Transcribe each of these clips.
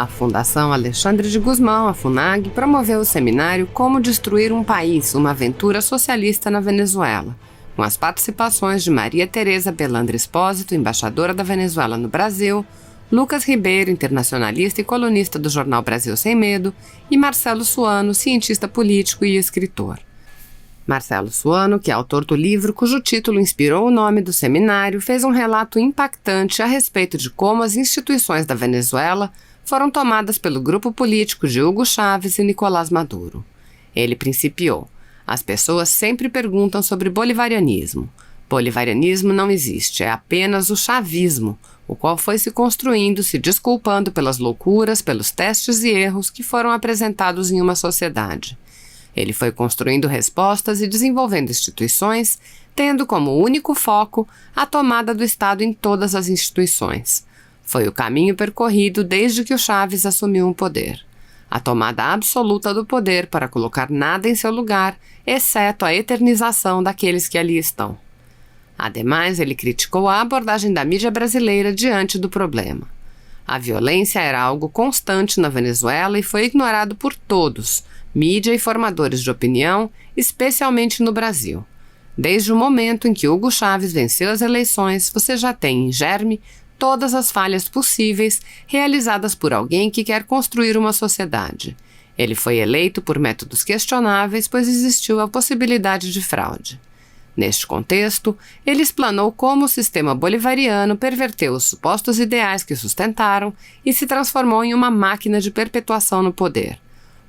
A Fundação Alexandre de Gusmão, a FUNAG, promoveu o seminário Como Destruir um País, uma aventura socialista na Venezuela, com as participações de Maria Tereza Belandre Espósito, embaixadora da Venezuela no Brasil, Lucas Ribeiro, internacionalista e colunista do jornal Brasil Sem Medo, e Marcelo Suano, cientista político e escritor. Marcelo Suano, que é autor do livro cujo título inspirou o nome do seminário, fez um relato impactante a respeito de como as instituições da Venezuela foram tomadas pelo grupo político de Hugo Chávez e Nicolás Maduro. Ele principiou: as pessoas sempre perguntam sobre bolivarianismo. Bolivarianismo não existe, é apenas o chavismo, o qual foi se construindo, se desculpando pelas loucuras, pelos testes e erros que foram apresentados em uma sociedade. Ele foi construindo respostas e desenvolvendo instituições, tendo como único foco a tomada do Estado em todas as instituições. Foi o caminho percorrido desde que o Chávez assumiu o poder. A tomada absoluta do poder para colocar nada em seu lugar, exceto a eternização daqueles que ali estão. Ademais, ele criticou a abordagem da mídia brasileira diante do problema. A violência era algo constante na Venezuela e foi ignorado por todos, mídia e formadores de opinião, especialmente no Brasil. Desde o momento em que Hugo Chávez venceu as eleições, você já tem em germe todas as falhas possíveis realizadas por alguém que quer construir uma sociedade. Ele foi eleito por métodos questionáveis, pois existiu a possibilidade de fraude. Neste contexto, ele explanou como o sistema bolivariano perverteu os supostos ideais que sustentaram e se transformou em uma máquina de perpetuação no poder.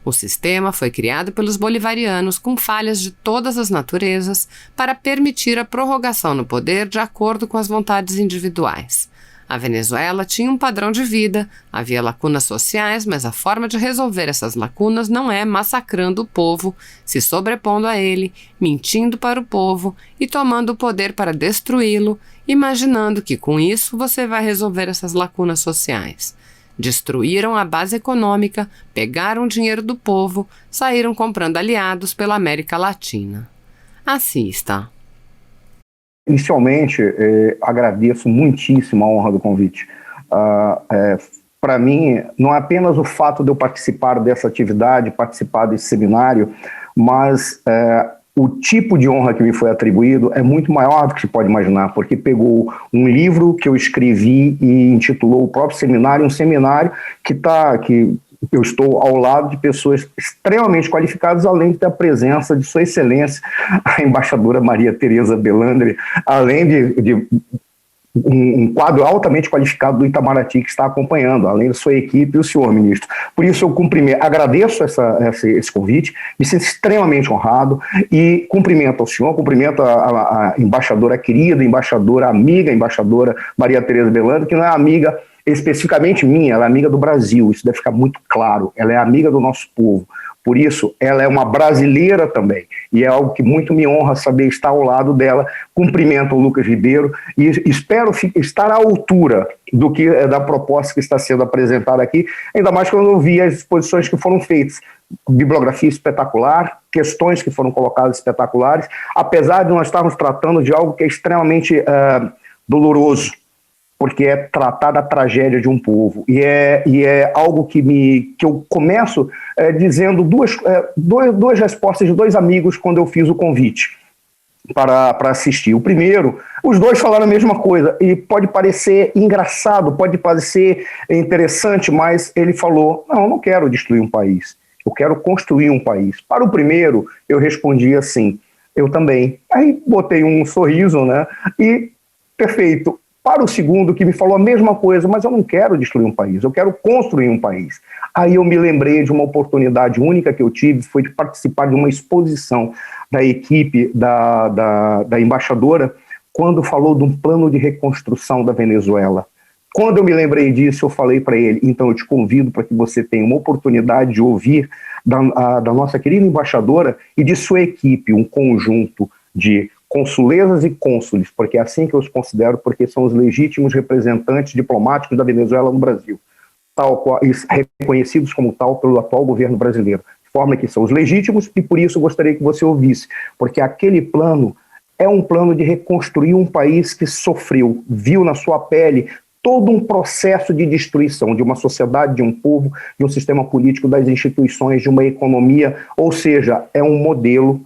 O sistema foi criado pelos bolivarianos com falhas de todas as naturezas para permitir a prorrogação no poder de acordo com as vontades individuais. A Venezuela tinha um padrão de vida, havia lacunas sociais, mas a forma de resolver essas lacunas não é massacrando o povo, se sobrepondo a ele, mentindo para o povo e tomando o poder para destruí-lo, imaginando que com isso você vai resolver essas lacunas sociais. Destruíram a base econômica, pegaram o dinheiro do povo, saíram comprando aliados pela América Latina. Assista. Inicialmente, agradeço muitíssimo a honra do convite. Para mim, não é apenas o fato de eu participar dessa atividade, participar desse seminário, mas o tipo de honra que me foi atribuído é muito maior do que se pode imaginar, porque pegou um livro que eu escrevi e intitulou o próprio seminário, um seminário que eu estou ao lado de pessoas extremamente qualificadas, além da presença de Sua Excelência, a embaixadora Maria Tereza Belandre, além de um quadro altamente qualificado do Itamaraty que está acompanhando, além da sua equipe e o senhor ministro. Por isso eu agradeço esse convite, me sinto extremamente honrado e cumprimento ao senhor, cumprimento a embaixadora querida, embaixadora amiga, embaixadora Maria Tereza Belandre, que não é amiga especificamente minha, ela é amiga do Brasil, isso deve ficar muito claro, ela é amiga do nosso povo. Por isso, ela é uma brasileira também, e é algo que muito me honra saber estar ao lado dela. Cumprimento o Lucas Ribeiro e espero estar à altura da proposta que está sendo apresentada aqui, ainda mais quando eu vi as exposições que foram feitas. Bibliografia espetacular, questões que foram colocadas espetaculares, apesar de nós estarmos tratando de algo que é extremamente doloroso, porque é tratar da tragédia de um povo. E é algo que eu começo dizendo duas respostas de dois amigos quando eu fiz o convite para assistir. O primeiro, os dois falaram a mesma coisa, e pode parecer engraçado, pode parecer interessante, mas ele falou: não, eu não quero destruir um país, eu quero construir um país. Para o primeiro, eu respondi assim: eu também. Aí botei um sorriso, né? E perfeito. Para o segundo, que me falou a mesma coisa, mas eu não quero destruir um país, eu quero construir um país. Aí eu me lembrei de uma oportunidade única que eu tive, foi de participar de uma exposição da equipe da embaixadora, quando falou de um plano de reconstrução da Venezuela. Quando eu me lembrei disso, eu falei para ele: então eu te convido para que você tenha uma oportunidade de ouvir da nossa querida embaixadora e de sua equipe, um conjunto de consulesas e cônsules, porque é assim que eu os considero, porque são os legítimos representantes diplomáticos da Venezuela no Brasil, reconhecidos como tal pelo atual governo brasileiro, de forma que são os legítimos, e por isso eu gostaria que você ouvisse, porque aquele plano é um plano de reconstruir um país que sofreu, viu na sua pele todo um processo de destruição de uma sociedade, de um povo, de um sistema político, das instituições, de uma economia, ou seja, é um modelo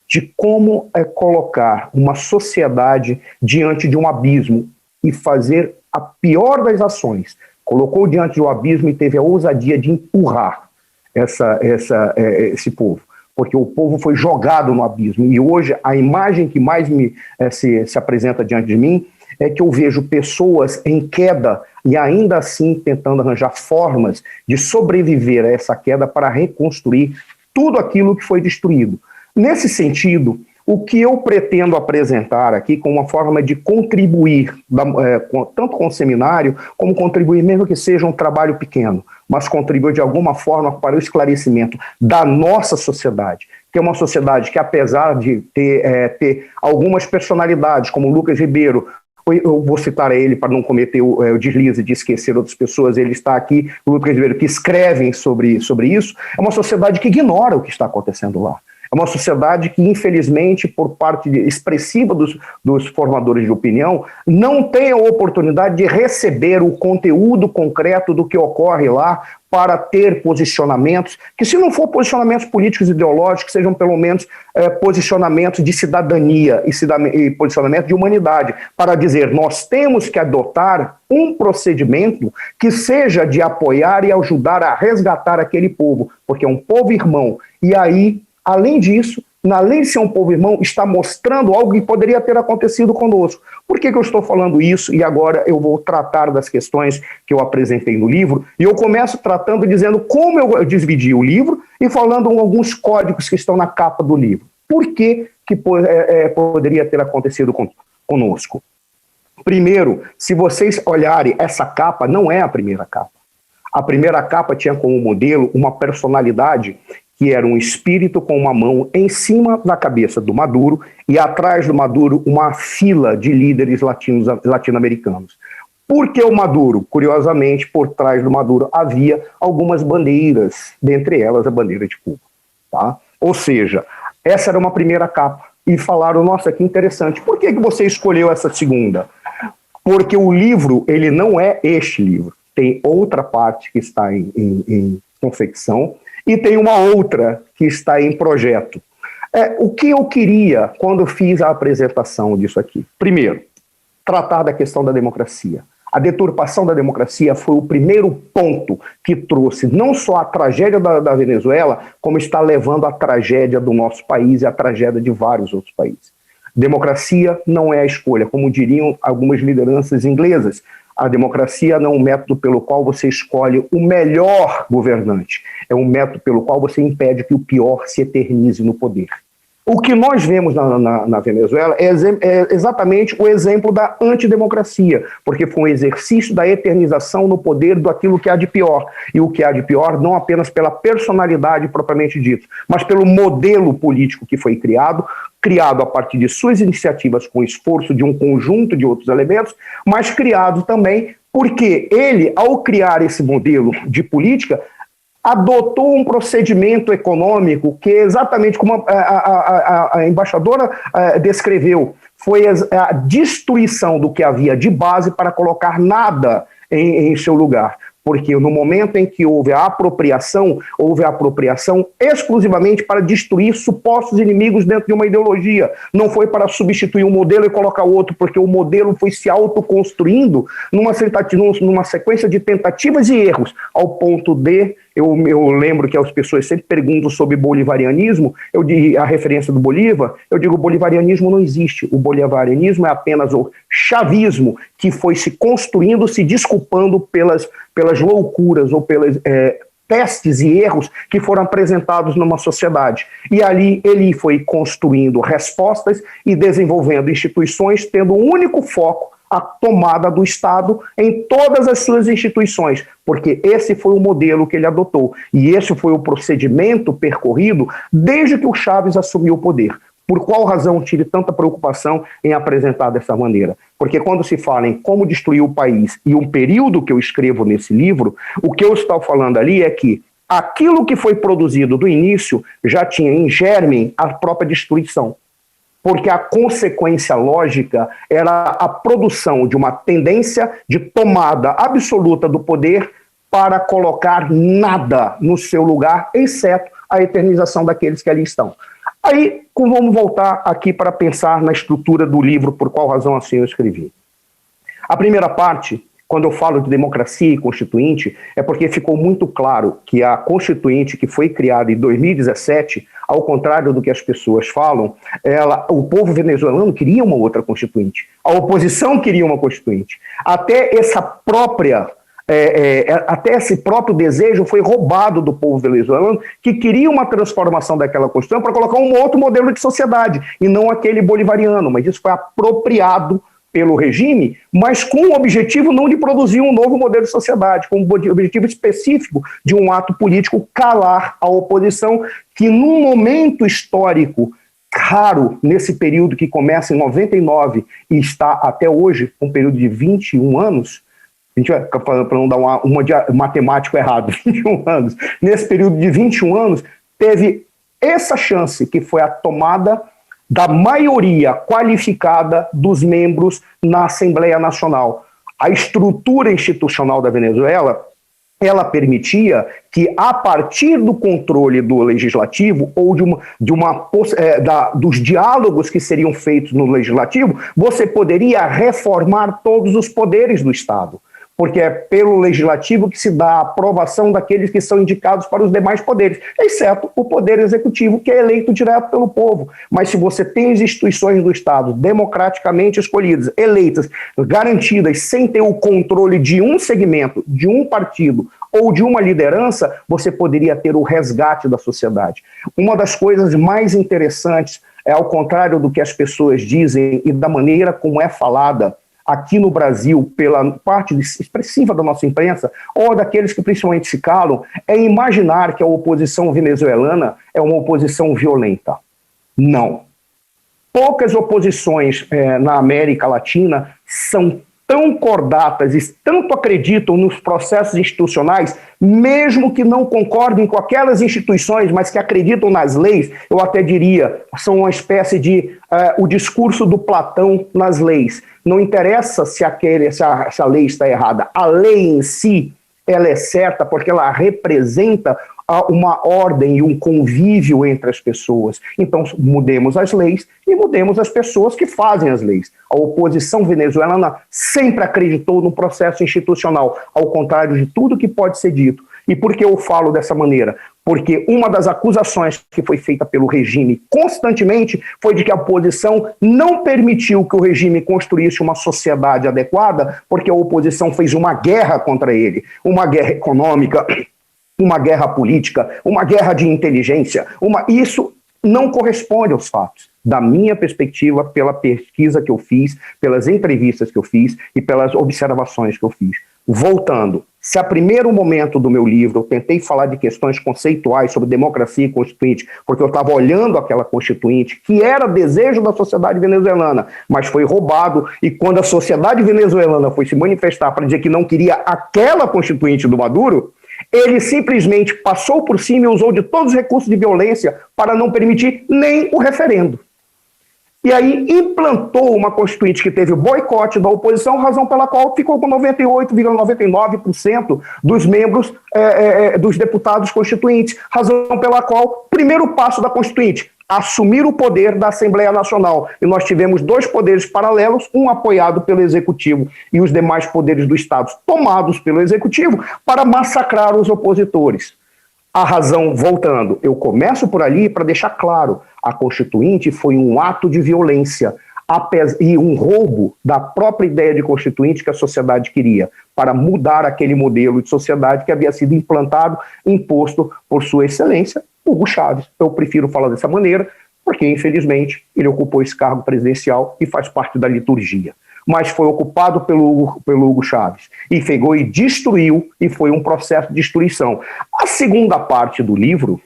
de como colocar uma sociedade diante de um abismo e fazer a pior das ações. Colocou diante de um abismo e teve a ousadia de empurrar esse povo, porque o povo foi jogado no abismo. E hoje a imagem que mais se apresenta diante de mim é que eu vejo pessoas em queda e ainda assim tentando arranjar formas de sobreviver a essa queda para reconstruir tudo aquilo que foi destruído. Nesse sentido, o que eu pretendo apresentar aqui como uma forma de contribuir, tanto com o seminário, como contribuir, mesmo que seja um trabalho pequeno, mas contribuir de alguma forma para o esclarecimento da nossa sociedade, que é uma sociedade que, apesar de ter algumas personalidades, como Lucas Ribeiro, eu vou citar ele para não cometer o deslize de esquecer outras pessoas, ele está aqui, o Lucas Ribeiro, que escrevem sobre isso, é uma sociedade que ignora o que está acontecendo lá. É uma sociedade que, infelizmente, por parte expressiva dos formadores de opinião, não tem a oportunidade de receber o conteúdo concreto do que ocorre lá para ter posicionamentos, que se não for posicionamentos políticos e ideológicos, sejam pelo menos posicionamentos de cidadania e posicionamento de humanidade, para dizer, nós temos que adotar um procedimento que seja de apoiar e ajudar a resgatar aquele povo, porque é um povo irmão. E aí, além disso, além de ser um povo irmão, está mostrando algo que poderia ter acontecido conosco. Por que eu estou falando isso? E agora eu vou tratar das questões que eu apresentei no livro, e eu começo tratando, dizendo como eu dividi o livro e falando alguns códigos que estão na capa do livro. Por que poderia ter acontecido conosco? Primeiro, se vocês olharem, essa capa não é a primeira capa. A primeira capa tinha como modelo uma personalidade que era um espírito com uma mão em cima da cabeça do Maduro e atrás do Maduro uma fila de líderes latino-americanos. Por que o Maduro? Curiosamente, por trás do Maduro havia algumas bandeiras, dentre elas a bandeira de Cuba. Tá? Ou seja, essa era uma primeira capa. E falaram, nossa, que interessante. Por que você escolheu essa segunda? Porque o livro, ele não é este livro. Tem outra parte que está em confecção, e tem uma outra que está em projeto. O que eu queria quando fiz a apresentação disso aqui? Primeiro, tratar da questão da democracia. A deturpação da democracia foi o primeiro ponto que trouxe não só a tragédia da Venezuela, como está levando a tragédia do nosso país e a tragédia de vários outros países. Democracia não é a escolha, como diriam algumas lideranças inglesas. A democracia não é um método pelo qual você escolhe o melhor governante. É um método pelo qual você impede que o pior se eternize no poder. O que nós vemos na Venezuela é exatamente o exemplo da antidemocracia, porque foi um exercício da eternização no poder daquilo que há de pior. E o que há de pior não apenas pela personalidade propriamente dita, mas pelo modelo político que foi criado a partir de suas iniciativas com esforço de um conjunto de outros elementos, mas criado também porque ele, ao criar esse modelo de política, adotou um procedimento econômico que, exatamente como a embaixadora descreveu, foi a destruição do que havia de base para colocar nada em seu lugar. Porque no momento em que houve a apropriação exclusivamente para destruir supostos inimigos dentro de uma ideologia. Não foi para substituir um modelo e colocar outro, porque o modelo foi se autoconstruindo numa sequência de tentativas e erros, ao ponto de, eu lembro que as pessoas sempre perguntam sobre bolivarianismo, a referência do Bolívar, eu digo, o bolivarianismo não existe. O bolivarianismo é apenas o chavismo que foi se construindo, se desculpando pelas loucuras ou pelos testes e erros que foram apresentados numa sociedade. E ali ele foi construindo respostas e desenvolvendo instituições, tendo um único foco, a tomada do Estado em todas as suas instituições, porque esse foi o modelo que ele adotou. E esse foi o procedimento percorrido desde que o Chávez assumiu o poder. Por qual razão tive tanta preocupação em apresentar dessa maneira? Porque quando se fala em como destruir o país e um período que eu escrevo nesse livro, o que eu estou falando ali é que aquilo que foi produzido do início já tinha em germe a própria destruição. porque a consequência lógica era a produção de uma tendência de tomada absoluta do poder para colocar nada no seu lugar, exceto a eternização daqueles que ali estão. Aí, vamos voltar aqui para pensar na estrutura do livro, por qual razão assim eu escrevi. A primeira parte, quando eu falo de democracia e constituinte, é porque ficou muito claro que a constituinte que foi criada em 2017, ao contrário do que as pessoas falam, o povo venezuelano queria uma outra constituinte. A oposição queria uma constituinte. Até esse próprio desejo foi roubado do povo venezuelano, que queria uma transformação daquela Constituição para colocar um outro modelo de sociedade, e não aquele bolivariano, mas isso foi apropriado pelo regime, mas com o objetivo não de produzir um novo modelo de sociedade, com o objetivo específico de um ato político calar a oposição, que num momento histórico raro, nesse período que começa em 99 e está até hoje, um período de 21 anos, a gente vai falando para não dar uma de matemático errado, 21 anos, nesse período de 21 anos, teve essa chance, que foi a tomada da maioria qualificada dos membros na Assembleia Nacional. A estrutura institucional da Venezuela, ela permitia que, a partir do controle do legislativo ou dos diálogos que seriam feitos no legislativo, você poderia reformar todos os poderes do Estado. Porque é pelo legislativo que se dá a aprovação daqueles que são indicados para os demais poderes, exceto o poder executivo, que é eleito direto pelo povo. Mas se você tem as instituições do Estado democraticamente escolhidas, eleitas, garantidas, sem ter o controle de um segmento, de um partido ou de uma liderança, você poderia ter o resgate da sociedade. Uma das coisas mais interessantes é, ao contrário do que as pessoas dizem e da maneira como é falada aqui no Brasil, pela parte expressiva da nossa imprensa, ou daqueles que principalmente se calam, é imaginar que a oposição venezuelana é uma oposição violenta. Não. Poucas oposições na América Latina são tão cordatas e tanto acreditam nos processos institucionais, mesmo que não concordem com aquelas instituições, mas que acreditam nas leis, eu até diria, são uma espécie de o discurso do Platão nas leis. Não interessa se a lei está errada, a lei em si, ela é certa porque ela representa uma ordem e um convívio entre as pessoas. Então, mudemos as leis e mudemos as pessoas que fazem as leis. A oposição venezuelana sempre acreditou no processo institucional, ao contrário de tudo que pode ser dito. E por que eu falo dessa maneira? Porque uma das acusações que foi feita pelo regime constantemente foi de que a oposição não permitiu que o regime construísse uma sociedade adequada, porque a oposição fez uma guerra contra ele, uma guerra econômica, uma guerra política, uma guerra de inteligência. Isso não corresponde aos fatos. Da minha perspectiva, pela pesquisa que eu fiz, pelas entrevistas que eu fiz e pelas observações que eu fiz. Voltando, se a primeiro momento do meu livro eu tentei falar de questões conceituais sobre democracia e constituinte, porque eu estava olhando aquela constituinte, que era desejo da sociedade venezuelana, mas foi roubado, e quando a sociedade venezuelana foi se manifestar para dizer que não queria aquela constituinte do Maduro, ele simplesmente passou por cima e usou de todos os recursos de violência para não permitir nem o referendo. E aí implantou uma constituinte que teve o boicote da oposição, razão pela qual ficou com 98,99% dos membros dos deputados constituintes, razão pela qual, primeiro passo da constituinte, assumir o poder da Assembleia Nacional. E nós tivemos dois poderes paralelos, um apoiado pelo Executivo e os demais poderes do Estado tomados pelo Executivo para massacrar os opositores. A razão, voltando, eu começo por ali para deixar claro, a Constituinte foi um ato de violência e um roubo da própria ideia de Constituinte que a sociedade queria, para mudar aquele modelo de sociedade que havia sido implantado, imposto por Sua Excelência, Hugo Chávez. Eu prefiro falar dessa maneira, porque, infelizmente, ele ocupou esse cargo presidencial e faz parte da liturgia. Mas foi ocupado pelo Hugo Chávez, e pegou e destruiu, e foi um processo de destruição. A segunda parte do livro,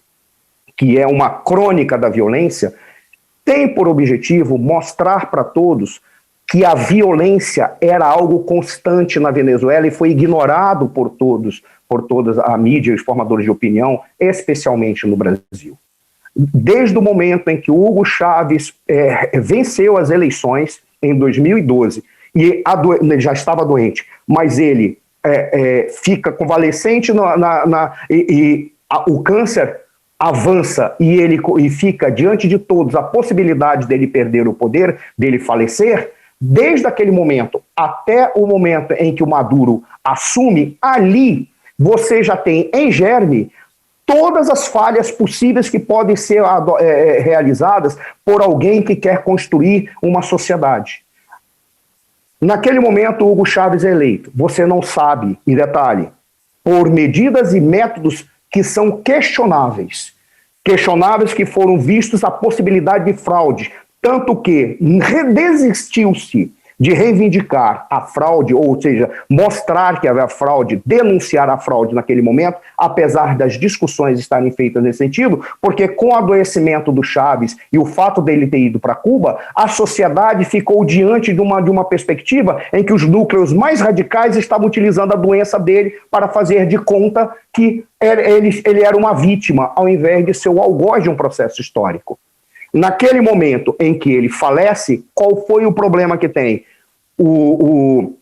que é uma crônica da violência, tem por objetivo mostrar para todos que a violência era algo constante na Venezuela e foi ignorado por toda a mídia e os formadores de opinião, especialmente no Brasil. desde o momento em que o Hugo Chávez venceu as eleições em 2012, e ele já estava doente, mas ele fica convalescente o câncer avança e fica diante de todos a possibilidade dele perder o poder, dele falecer. Desde aquele momento até o momento em que o Maduro assume, ali você já tem em germe todas as falhas possíveis que podem ser realizadas por alguém que quer construir uma sociedade. Naquele momento, o Hugo Chávez é eleito. Você não sabe, e detalhe, por medidas e métodos que são questionáveis que foram vistos a possibilidade de fraude, tanto que desistiu-se de reivindicar a fraude, ou seja, mostrar que havia fraude, denunciar a fraude naquele momento, apesar das discussões estarem feitas nesse sentido, porque com o adoecimento do Chávez e o fato dele ter ido para Cuba, a sociedade ficou diante de uma perspectiva em que os núcleos mais radicais estavam utilizando a doença dele para fazer de conta que ele era uma vítima, ao invés de ser o algoz de um processo histórico. Naquele momento em que ele falece, qual foi o problema que tem? O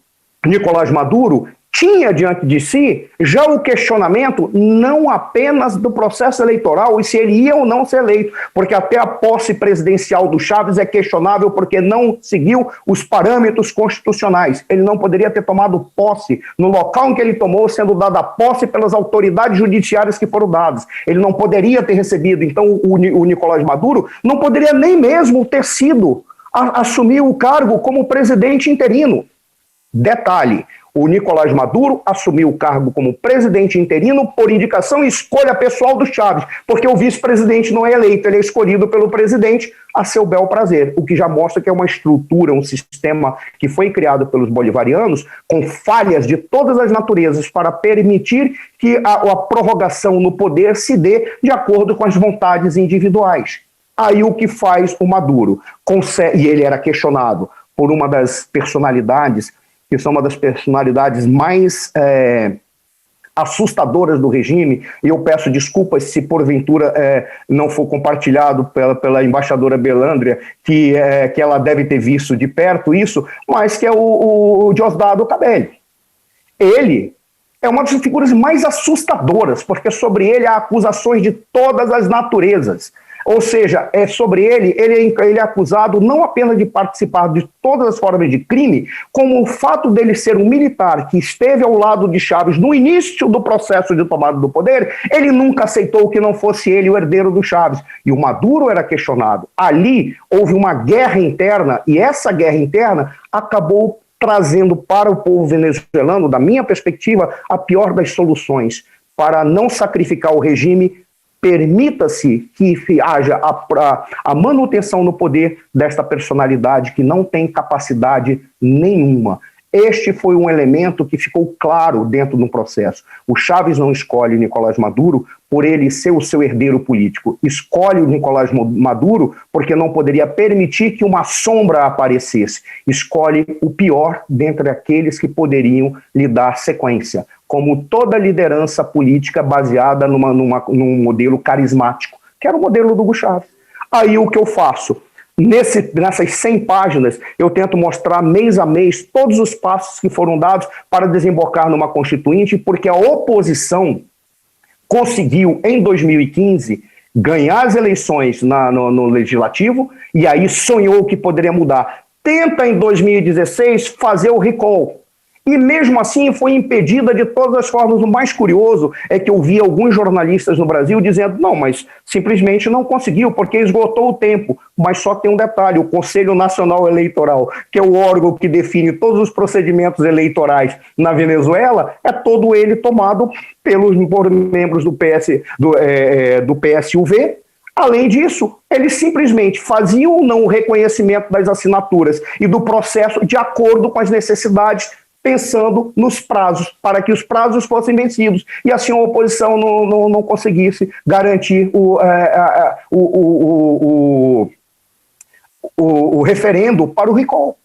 Nicolás Maduro tinha diante de si já o questionamento não apenas do processo eleitoral e se ele ia ou não ser eleito, porque até a posse presidencial do Chávez é questionável porque não seguiu os parâmetros constitucionais. Ele não poderia ter tomado posse no local em que ele tomou, sendo dada a posse pelas autoridades judiciárias que foram dadas. Ele não poderia ter recebido, então o Nicolás Maduro não poderia nem mesmo ter sido assumir o cargo como presidente interino. Detalhe, o Nicolás Maduro assumiu o cargo como presidente interino por indicação e escolha pessoal do Chávez, porque o vice-presidente não é eleito, ele é escolhido pelo presidente a seu bel prazer, o que já mostra que é uma estrutura, um sistema que foi criado pelos bolivarianos com falhas de todas as naturezas para permitir que a prorrogação no poder se dê de acordo com as vontades individuais. Aí o que faz o Maduro? E ele era questionado por uma das personalidades, que são uma das personalidades mais assustadoras do regime, e eu peço desculpas se porventura não for compartilhado pela embaixadora Belândria, que ela deve ter visto de perto isso, mas que é o Diosdado Cabello. Ele é uma das figuras mais assustadoras, porque sobre ele há acusações de todas as naturezas. Ou seja, sobre ele é acusado não apenas de participar de todas as formas de crime, como o fato dele ser um militar que esteve ao lado de Chávez no início do processo de tomada do poder, ele nunca aceitou que não fosse ele o herdeiro do Chávez. E o Maduro era questionado. Ali houve uma guerra interna, e essa guerra interna acabou trazendo para o povo venezuelano, da minha perspectiva, a pior das soluções. Para não sacrificar o regime, permita-se que haja a manutenção no poder desta personalidade que não tem capacidade nenhuma. Este foi um elemento que ficou claro dentro do processo. O Chávez não escolhe Nicolás Maduro por ele ser o seu herdeiro político. Escolhe o Nicolás Maduro porque não poderia permitir que uma sombra aparecesse. Escolhe o pior dentre aqueles que poderiam lhe dar sequência, como toda liderança política baseada num modelo carismático, que era o modelo do Hugo Chávez. Aí o que eu faço? Nessas 100 páginas, eu tento mostrar mês a mês todos os passos que foram dados para desembocar numa constituinte, porque a oposição conseguiu, em 2015, ganhar as eleições no Legislativo, e aí sonhou que poderia mudar. Tenta, em 2016, fazer o recall. E mesmo assim foi impedida de todas as formas. O mais curioso é que eu vi alguns jornalistas no Brasil dizendo, não, mas simplesmente não conseguiu, porque esgotou o tempo. Mas só tem um detalhe, o Conselho Nacional Eleitoral, que é o órgão que define todos os procedimentos eleitorais na Venezuela, é todo ele tomado por membros do PSUV. Além disso, eles simplesmente faziam ou não o reconhecimento das assinaturas e do processo de acordo com as necessidades, pensando nos prazos, para que os prazos fossem vencidos, e assim a oposição não conseguisse garantir o referendo para o recall.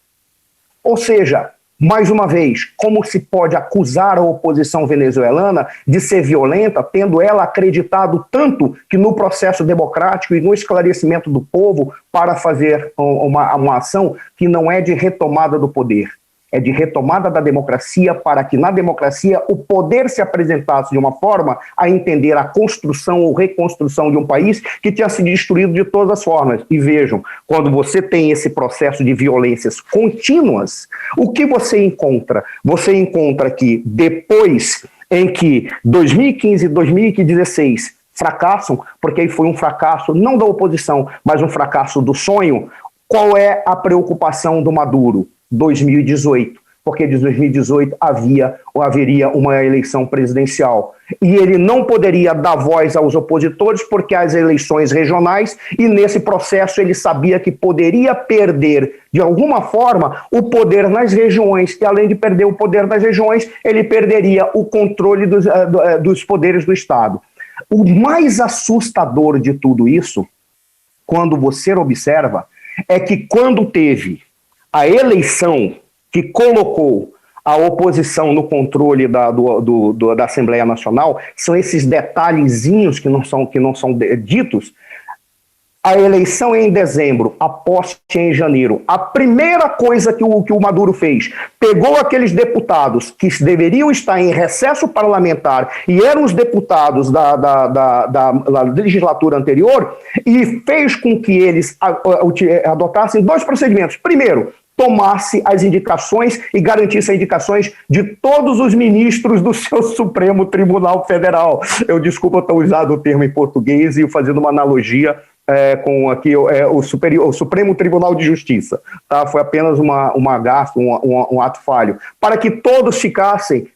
Ou seja, Mais uma vez, como se pode acusar a oposição venezuelana de ser violenta, tendo ela acreditado tanto que no processo democrático e no esclarecimento do povo para fazer uma ação que não é de retomada do poder, é de retomada da democracia, para que na democracia o poder se apresentasse de uma forma a entender a construção ou reconstrução de um país que tinha sido destruído de todas as formas. E vejam, quando você tem esse processo de violências contínuas, o que você encontra? Você encontra que depois em que 2015 e 2016 fracassam, porque aí foi um fracasso não da oposição, mas um fracasso do sonho, qual é a preocupação do Maduro? 2018, porque de 2018 haveria uma eleição presidencial. E ele não poderia dar voz aos opositores porque as eleições regionais, e nesse processo ele sabia que poderia perder, de alguma forma, o poder nas regiões, e além de perder o poder nas regiões, ele perderia o controle dos poderes do Estado. O mais assustador de tudo isso, quando você observa, é que quando teve a eleição que colocou a oposição no controle da Assembleia Nacional, são esses detalhezinhos que não são ditos. A eleição é em dezembro, a posse é em janeiro. A primeira coisa que o Maduro fez, pegou aqueles deputados que deveriam estar em recesso parlamentar e eram os deputados da legislatura anterior e fez com que eles adotassem dois procedimentos. Primeiro, tomasse as indicações e garantisse as indicações de todos os ministros do seu Supremo Tribunal Federal. Desculpa eu ter usado o termo em português e fazendo uma analogia com aqui, o Supremo Tribunal de Justiça. Tá? Foi apenas uma gasto, um ato falho. Para que todos ficassem,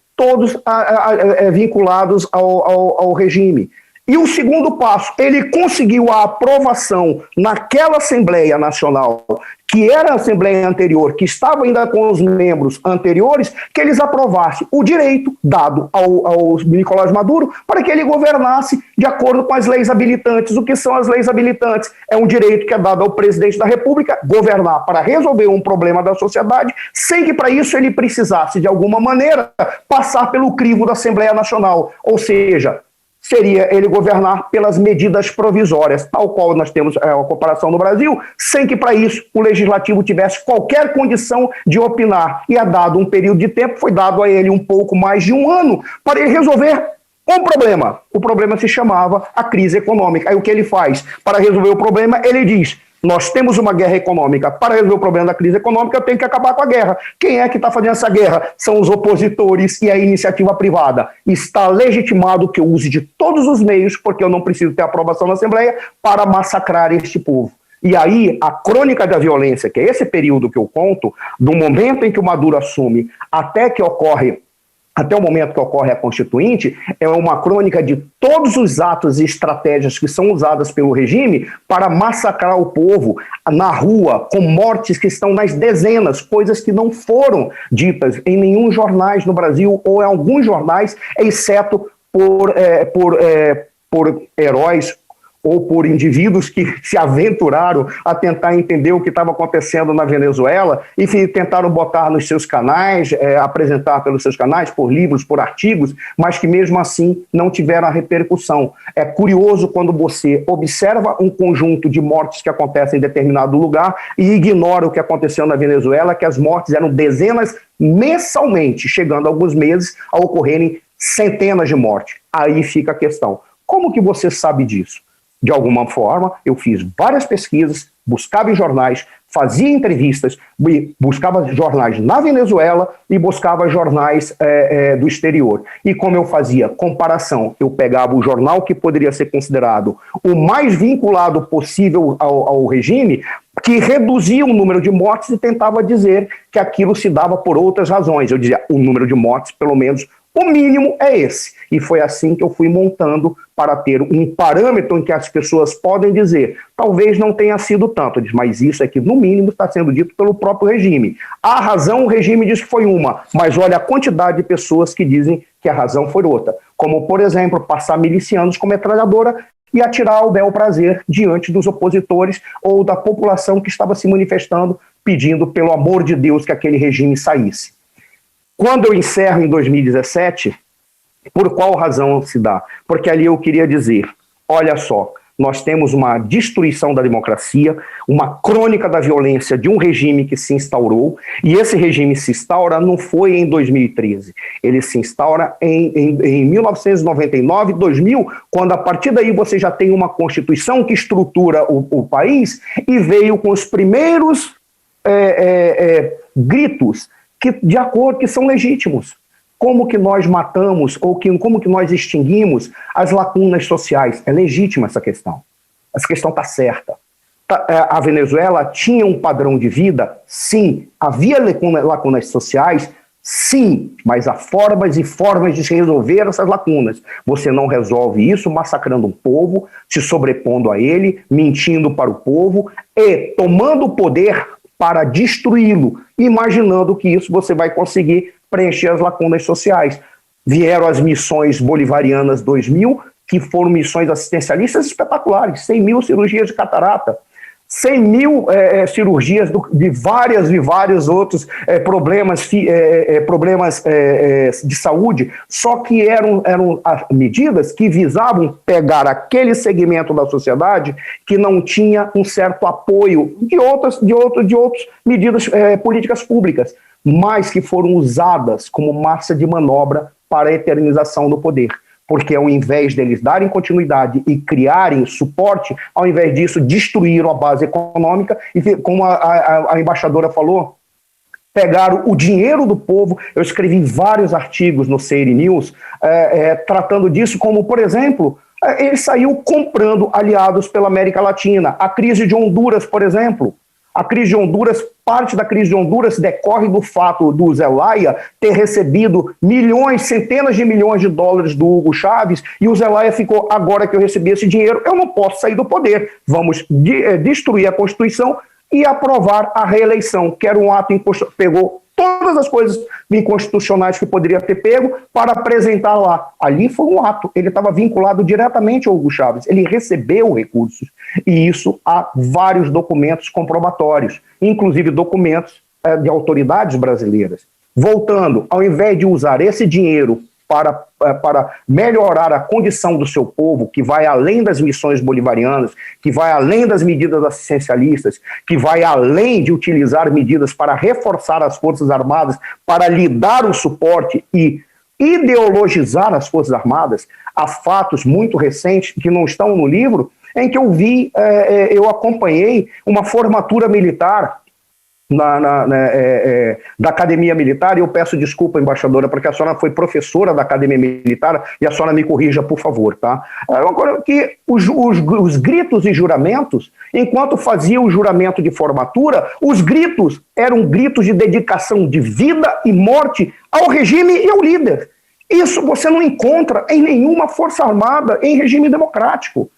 vinculados ao regime. E o segundo passo, ele conseguiu a aprovação naquela Assembleia Nacional, que era a Assembleia anterior, que estava ainda com os membros anteriores, que eles aprovassem o direito dado ao Nicolás Maduro para que ele governasse de acordo com as leis habilitantes. O que são as leis habilitantes? É um direito que é dado ao presidente da República governar para resolver um problema da sociedade, sem que para isso ele precisasse, de alguma maneira, passar pelo crivo da Assembleia Nacional. Ou seja, seria ele governar pelas medidas provisórias, tal qual nós temos a comparação no Brasil, sem que para isso o Legislativo tivesse qualquer condição de opinar. E dado um período de tempo, foi dado a ele um pouco mais de um ano para ele resolver um problema. O problema se chamava a crise econômica. Aí o que ele faz? Para resolver o problema, ele diz: nós temos uma guerra econômica. Para resolver o problema da crise econômica, eu tenho que acabar com a guerra. Quem é que está fazendo essa guerra? São os opositores e a iniciativa privada. Está legitimado que eu use de todos os meios, porque eu não preciso ter aprovação na Assembleia, para massacrar este povo. E aí, a crônica da violência, que é esse período que eu conto, do momento em que o Maduro assume até o momento que ocorre a Constituinte, é uma crônica de todos os atos e estratégias que são usadas pelo regime para massacrar o povo na rua, com mortes que estão nas dezenas, coisas que não foram ditas em nenhum jornais no Brasil ou em alguns jornais, exceto por heróis ou por indivíduos que se aventuraram a tentar entender o que estava acontecendo na Venezuela e tentaram botar nos seus canais, apresentar pelos seus canais, por livros, por artigos, mas que mesmo assim não tiveram a repercussão. É curioso quando você observa um conjunto de mortes que acontecem em determinado lugar e ignora o que aconteceu na Venezuela, que as mortes eram dezenas mensalmente, chegando a alguns meses a ocorrerem centenas de mortes. Aí fica a questão. Como que você sabe disso? De alguma forma, eu fiz várias pesquisas, buscava em jornais, fazia entrevistas, buscava jornais na Venezuela e buscava jornais do exterior. E como eu fazia comparação, eu pegava o jornal que poderia ser considerado o mais vinculado possível ao regime, que reduzia o número de mortes e tentava dizer que aquilo se dava por outras razões. Eu dizia, o número de mortes, pelo menos, o mínimo é esse. E foi assim que eu fui montando para ter um parâmetro em que as pessoas podem dizer, talvez não tenha sido tanto, mas isso é que no mínimo está sendo dito pelo próprio regime. A razão, o regime diz que foi uma, mas olha a quantidade de pessoas que dizem que a razão foi outra. Como, por exemplo, passar milicianos com metralhadora e atirar ao bel prazer diante dos opositores ou da população que estava se manifestando, pedindo, pelo amor de Deus, que aquele regime saísse. Quando eu encerro em 2017, por qual razão se dá? Porque ali eu queria dizer, olha só, nós temos uma destruição da democracia, uma crônica da violência de um regime que se instaurou, e esse regime se instaura não foi em 2013, ele se instaura em 1999, 2000, quando a partir daí você já tem uma Constituição que estrutura o país, e veio com os primeiros gritos de acordo que são legítimos. Como que nós matamos ou como que nós extinguimos as lacunas sociais? É legítima essa questão. Essa questão está certa. A Venezuela tinha um padrão de vida? Sim. Havia lacunas sociais? Sim. Mas há formas e formas de se resolver essas lacunas. Você não resolve isso massacrando um povo, se sobrepondo a ele, mentindo para o povo e tomando o poder para destruí-lo, imaginando que isso você vai conseguir preencher as lacunas sociais. Vieram as missões bolivarianas 2000, que foram missões assistencialistas espetaculares, 100 mil cirurgias de catarata, 100 mil cirurgias de vários outros problemas de saúde, só que eram medidas que visavam pegar aquele segmento da sociedade que não tinha um certo apoio de outras medidas políticas públicas, mas que foram usadas como massa de manobra para a eternização do poder. Porque ao invés deles darem continuidade e criarem suporte, ao invés disso, destruíram a base econômica e, como a embaixadora falou, pegaram o dinheiro do povo. Eu escrevi vários artigos no CN News tratando disso, como, por exemplo, ele saiu comprando aliados pela América Latina. A crise de Honduras, por exemplo. A crise de Honduras, parte da crise de Honduras decorre do fato do Zelaya ter recebido milhões, centenas de milhões de dólares do Hugo Chávez, e o Zelaya ficou, agora que eu recebi esse dinheiro, eu não posso sair do poder. Vamos destruir a Constituição e aprovar a reeleição, que era um ato inconstitucional. Pegou todas as coisas inconstitucionais que poderia ter pego para apresentar lá. Ali foi um ato, ele estava vinculado diretamente ao Hugo Chávez, ele recebeu recursos, e isso há vários documentos comprobatórios, inclusive documentos de autoridades brasileiras. Voltando, ao invés de usar esse dinheiro para melhorar a condição do seu povo, que vai além das missões bolivarianas, que vai além das medidas assistencialistas, que vai além de utilizar medidas para reforçar as Forças Armadas, para lhe dar o suporte e ideologizar as Forças Armadas. Há fatos muito recentes que não estão no livro, em que eu acompanhei uma formatura militar da Academia Militar, e eu peço desculpa, embaixadora, porque a senhora foi professora da Academia Militar, e a senhora me corrija, por favor, tá? Agora, que os gritos e juramentos, enquanto fazia o juramento de formatura, os gritos eram gritos de dedicação de vida e morte ao regime e ao líder. Isso você não encontra em nenhuma força armada em regime democrático.